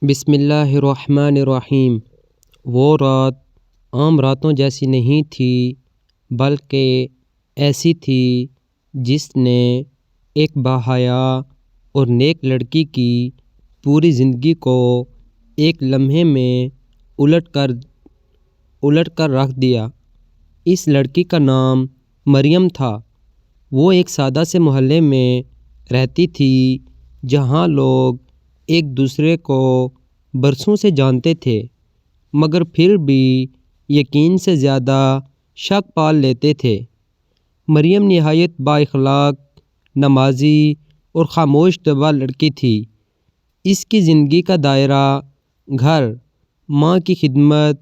بسم اللہ الرحمن الرحیم۔ وہ رات عام راتوں جیسی نہیں تھی بلکہ ایسی تھی جس نے ایک باحیا اور نیک لڑکی کی پوری زندگی کو ایک لمحے میں الٹ کر رکھ دیا۔ اس لڑکی کا نام مریم تھا۔ وہ ایک سادہ سے محلے میں رہتی تھی جہاں لوگ ایک دوسرے کو برسوں سے جانتے تھے، مگر پھر بھی یقین سے زیادہ شک پال لیتے تھے۔ مریم نہایت با اخلاق، نمازی اور خاموش طبع لڑکی تھی۔ اس کی زندگی کا دائرہ گھر، ماں کی خدمت،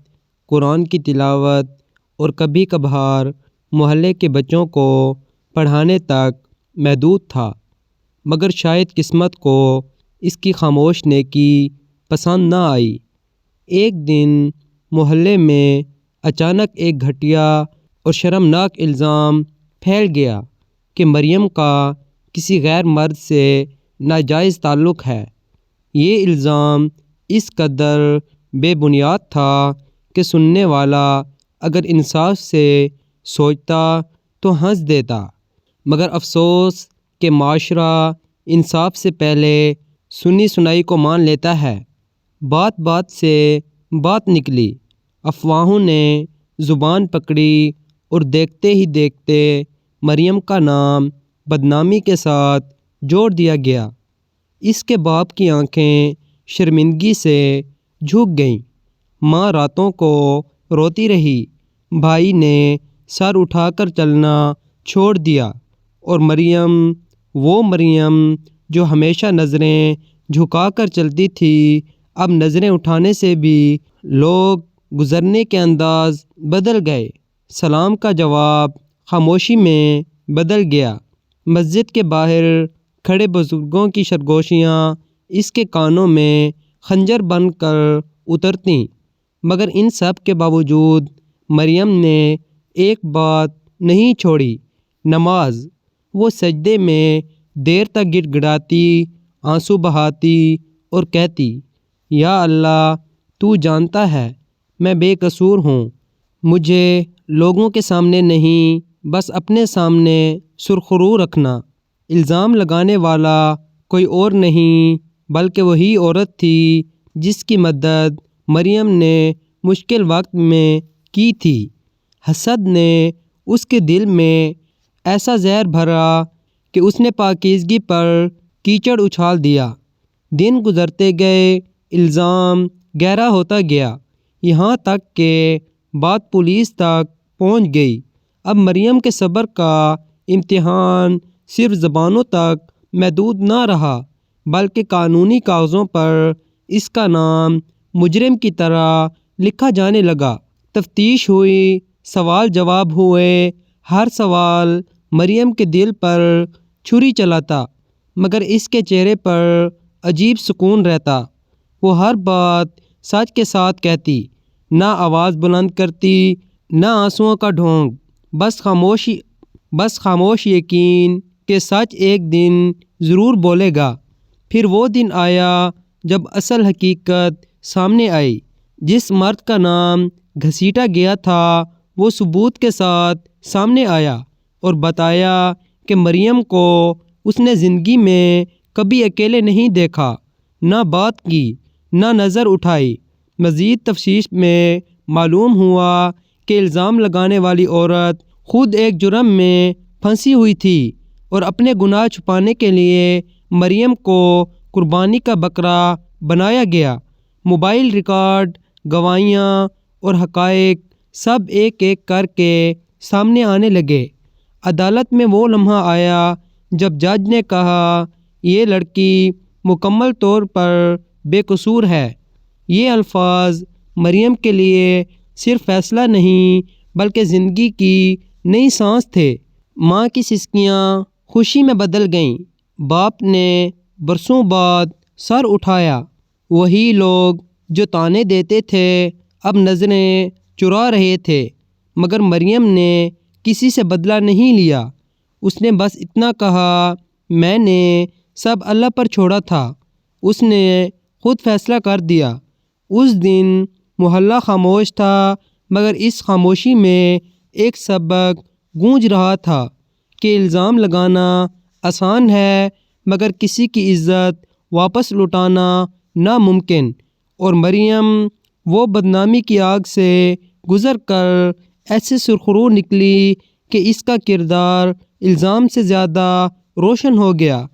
قرآن کی تلاوت اور کبھی کبھار محلے کے بچوں کو پڑھانے تک محدود تھا، مگر شاید قسمت کو اس کی خاموش نیکی پسند نہ آئی۔ ایک دن محلے میں اچانک ایک گھٹیا اور شرمناک الزام پھیل گیا کہ مریم کا کسی غیر مرد سے ناجائز تعلق ہے۔ یہ الزام اس قدر بے بنیاد تھا کہ سننے والا اگر انصاف سے سوچتا تو ہنس دیتا، مگر افسوس کہ معاشرہ انصاف سے پہلے سنی سنائی کو مان لیتا ہے۔ بات بات سے بات نکلی، افواہوں نے زبان پکڑی اور دیکھتے ہی دیکھتے مریم کا نام بدنامی کے ساتھ جوڑ دیا گیا۔ اس کے باپ کی آنکھیں شرمندگی سے جھک گئیں۔ ماں راتوں کو روتی رہی، بھائی نے سر اٹھا کر چلنا چھوڑ دیا، اور مریم، وہ مریم جو ہمیشہ نظریں جھکا کر چلتی تھی، اب نظریں اٹھانے سے بھی لوگ گزرنے کے انداز بدل گئے۔ سلام کا جواب خاموشی میں بدل گیا۔ مسجد کے باہر کھڑے بزرگوں کی سرگوشیاں اس کے کانوں میں خنجر بن کر اترتیں، مگر ان سب کے باوجود مریم نے ایک بات نہیں چھوڑی، نماز۔ وہ سجدے میں دیر تک گڑ گڑاتی، آنسو بہاتی اور کہتی، یا اللہ، تو جانتا ہے میں بے قصور ہوں، مجھے لوگوں کے سامنے نہیں بس اپنے سامنے سرخرو رکھنا۔ الزام لگانے والا کوئی اور نہیں بلکہ وہی عورت تھی جس کی مدد مریم نے مشکل وقت میں کی تھی۔ حسد نے اس کے دل میں ایسا زہر بھرا کہ اس نے پاکیزگی پر کیچڑ اچھال دیا۔ دن گزرتے گئے، الزام گہرا ہوتا گیا، یہاں تک کہ بات پولیس تک پہنچ گئی۔ اب مریم کے صبر کا امتحان صرف زبانوں تک محدود نہ رہا بلکہ قانونی کاغذوں پر اس کا نام مجرم کی طرح لکھا جانے لگا۔ تفتیش ہوئی، سوال جواب ہوئے، ہر سوال مریم کے دل پر چھری چلاتا، مگر اس کے چہرے پر عجیب سکون رہتا۔ وہ ہر بات سچ کے ساتھ کہتی، نہ آواز بلند کرتی، نہ آنسوؤں کا ڈھونگ، بس خاموش یقین کہ سچ ایک دن ضرور بولے گا۔ پھر وہ دن آیا جب اصل حقیقت سامنے آئی۔ جس مرد کا نام گھسیٹا گیا تھا وہ ثبوت کے ساتھ سامنے آیا اور بتایا کہ مریم کو اس نے زندگی میں کبھی اکیلے نہیں دیکھا، نہ بات کی، نہ نظر اٹھائی۔ مزید تفتیش میں معلوم ہوا کہ الزام لگانے والی عورت خود ایک جرم میں پھنسی ہوئی تھی اور اپنے گناہ چھپانے کے لیے مریم کو قربانی کا بکرا بنایا گیا۔ موبائل ریکارڈ، گواہیاں اور حقائق سب ایک ایک کر کے سامنے آنے لگے۔ عدالت میں وہ لمحہ آیا جب جج نے کہا، یہ لڑکی مکمل طور پر بے قصور ہے۔ یہ الفاظ مریم کے لیے صرف فیصلہ نہیں بلکہ زندگی کی نئی سانس تھے۔ ماں کی سسکیاں خوشی میں بدل گئیں۔ باپ نے برسوں بعد سر اٹھایا۔ وہی لوگ جو طعنے دیتے تھے اب نظریں چرا رہے تھے، مگر مریم نے کسی سے بدلہ نہیں لیا۔ اس نے بس اتنا کہا، میں نے سب اللہ پر چھوڑا تھا۔ اس نے خود فیصلہ کر دیا۔ اس دن محلہ خاموش تھا، مگر اس خاموشی میں ایک سبق گونج رہا تھا کہ الزام لگانا آسان ہے، مگر کسی کی عزت واپس لوٹانا ناممکن۔ اور مریم وہ بدنامی کی آگ سے گزر کر ایسے سرخرو نکلی کہ اس کا کردار الزام سے زیادہ روشن ہو گیا،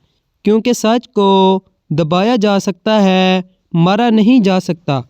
کیونکہ سچ کو دبایا جا سکتا ہے، مارا نہیں جا سکتا۔